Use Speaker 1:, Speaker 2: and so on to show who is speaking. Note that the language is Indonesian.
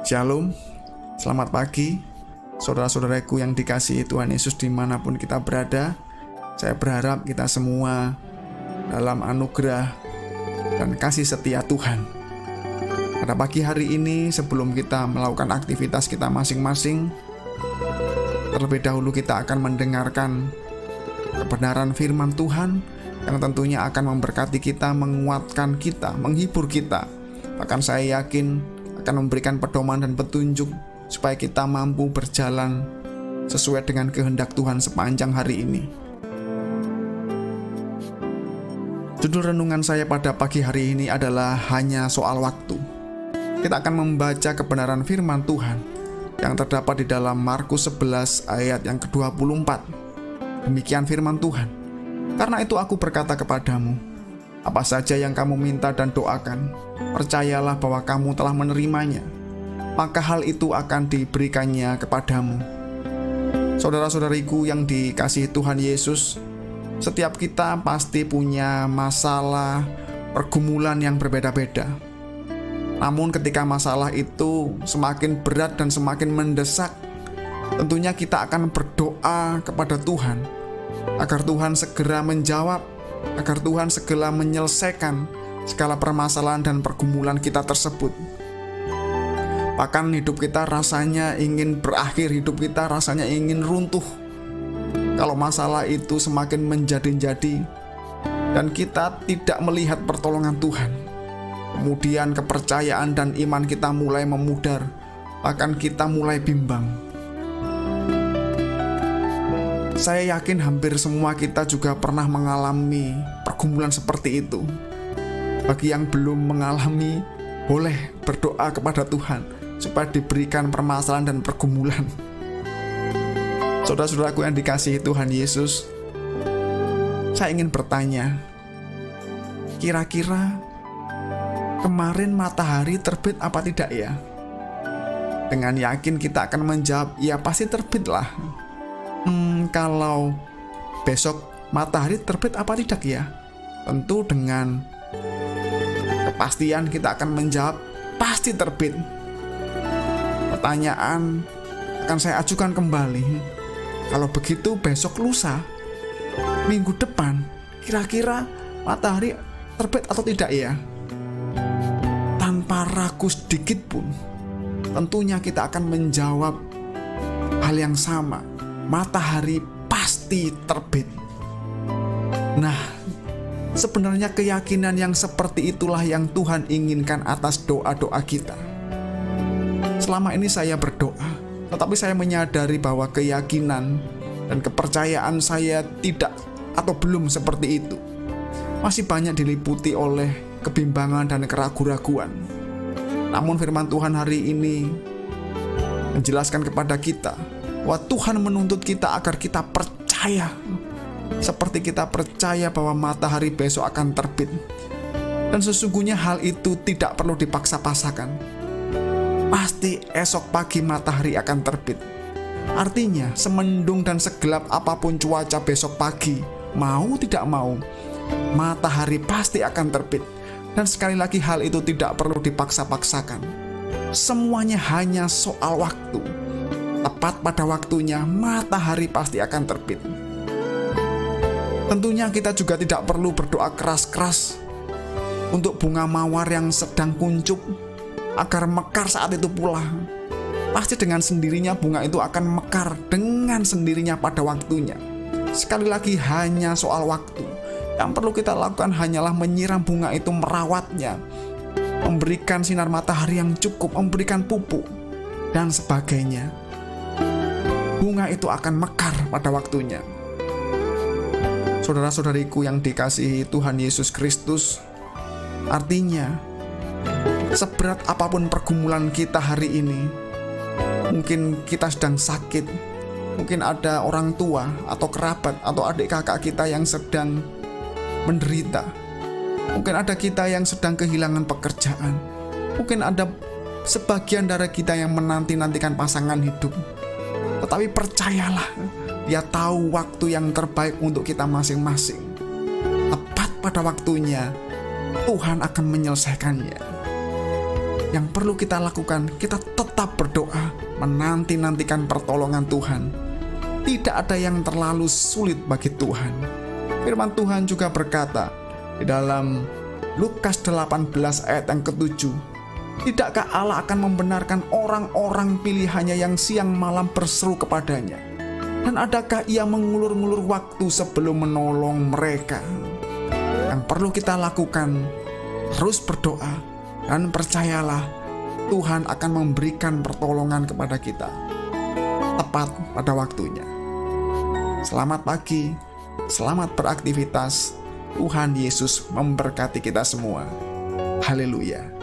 Speaker 1: Shalom, selamat pagi saudara-saudaraku yang dikasihi Tuhan Yesus dimanapun kita berada. Saya berharap kita semua dalam anugerah dan kasih setia Tuhan. Pada pagi hari ini sebelum kita melakukan aktivitas kita masing-masing, terlebih dahulu kita akan mendengarkan kebenaran firman Tuhan yang tentunya akan memberkati kita, menguatkan kita, menghibur kita. Bahkan saya yakin akan memberikan pedoman dan petunjuk supaya kita mampu berjalan sesuai dengan kehendak Tuhan sepanjang hari ini. Judul renungan saya pada pagi hari ini adalah hanya soal waktu. Kita akan membaca kebenaran firman Tuhan yang terdapat di dalam Markus 11 ayat yang ke-24. Demikian firman Tuhan. Karena itu aku berkata kepadamu, apa saja yang kamu minta dan doakan, percayalah bahwa kamu telah menerimanya, maka hal itu akan diberikannya kepadamu. Saudara-saudariku yang dikasihi Tuhan Yesus, setiap kita pasti punya masalah, pergumulan yang berbeda-beda. Namun ketika masalah itu semakin berat dan semakin mendesak, tentunya kita akan berdoa kepada Tuhan agar Tuhan segera menjawab, agar Tuhan segera menyelesaikan segala permasalahan dan pergumulan kita tersebut. Bahkan hidup kita rasanya ingin berakhir, hidup kita rasanya ingin runtuh kalau masalah itu semakin menjadi-jadi dan kita tidak melihat pertolongan Tuhan. Kemudian kepercayaan dan iman kita mulai memudar, bahkan kita mulai bimbang. Saya yakin hampir semua kita juga pernah mengalami pergumulan seperti itu. Bagi yang belum mengalami, boleh berdoa kepada Tuhan supaya diberikan permasalahan dan pergumulan. Saudara-saudaraku yang dikasihi Tuhan Yesus, saya ingin bertanya, kira-kira kemarin matahari terbit apa tidak ya? Dengan yakin kita akan menjawab, ya pasti terbitlah. Kalau besok matahari terbit apa tidak ya? Tentu dengan kepastian kita akan menjawab pasti terbit. Pertanyaan akan saya ajukan kembali. Kalau begitu besok lusa, minggu depan, kira-kira matahari terbit atau tidak ya? Tanpa ragu sedikit pun, tentunya kita akan menjawab hal yang sama. Matahari pasti terbit. Nah, sebenarnya keyakinan yang seperti itulah yang Tuhan inginkan atas doa-doa kita. Selama ini saya berdoa, tetapi saya menyadari bahwa keyakinan dan kepercayaan saya tidak atau belum seperti itu. Masih banyak diliputi oleh kebimbangan dan keraguan-raguan. Namun firman Tuhan hari ini menjelaskan kepada kita bahwa Tuhan menuntut kita agar kita percaya, seperti kita percaya bahwa matahari besok akan terbit. Dan sesungguhnya hal itu tidak perlu dipaksa-pasakan. Pasti esok pagi matahari akan terbit. Artinya semendung dan segelap apapun cuaca besok pagi, mau tidak mau, matahari pasti akan terbit. Dan sekali lagi hal itu tidak perlu dipaksa-paksakan. Semuanya hanya soal waktu. Tepat pada waktunya matahari pasti akan terbit. Tentunya kita juga tidak perlu berdoa keras-keras untuk bunga mawar yang sedang kuncup agar mekar saat itu pula. Pasti dengan sendirinya bunga itu akan mekar dengan sendirinya pada waktunya. Sekali lagi hanya soal waktu. Yang perlu kita lakukan hanyalah menyiram bunga itu, merawatnya, memberikan sinar matahari yang cukup, memberikan pupuk dan sebagainya. Bunga itu akan mekar pada waktunya. Saudara-saudariku yang dikasihi Tuhan Yesus Kristus, artinya seberat apapun pergumulan kita hari ini, mungkin kita sedang sakit, mungkin ada orang tua atau kerabat atau adik kakak kita yang sedang menderita, mungkin ada kita yang sedang kehilangan pekerjaan, mungkin ada sebagian dari kita yang menanti-nantikan pasangan hidup. Tetapi percayalah, Dia tahu waktu yang terbaik untuk kita masing-masing. pada waktunya Tuhan akan menyelesaikannya. Yang perlu kita lakukan, kita tetap berdoa, menanti-nantikan pertolongan Tuhan. Tidak ada yang terlalu sulit bagi Tuhan. Firman Tuhan juga berkata di dalam Lukas 18 ayat yang ke-7, tidakkah Allah akan membenarkan orang-orang pilihannya yang siang malam berseru kepadanya? Dan adakah ia mengulur-ngulur waktu sebelum menolong mereka? Yang perlu kita lakukan, terus berdoa, dan percayalah Tuhan akan memberikan pertolongan kepada kita tepat pada waktunya. Selamat pagi, selamat beraktivitas. Tuhan Yesus memberkati kita semua. Haleluya.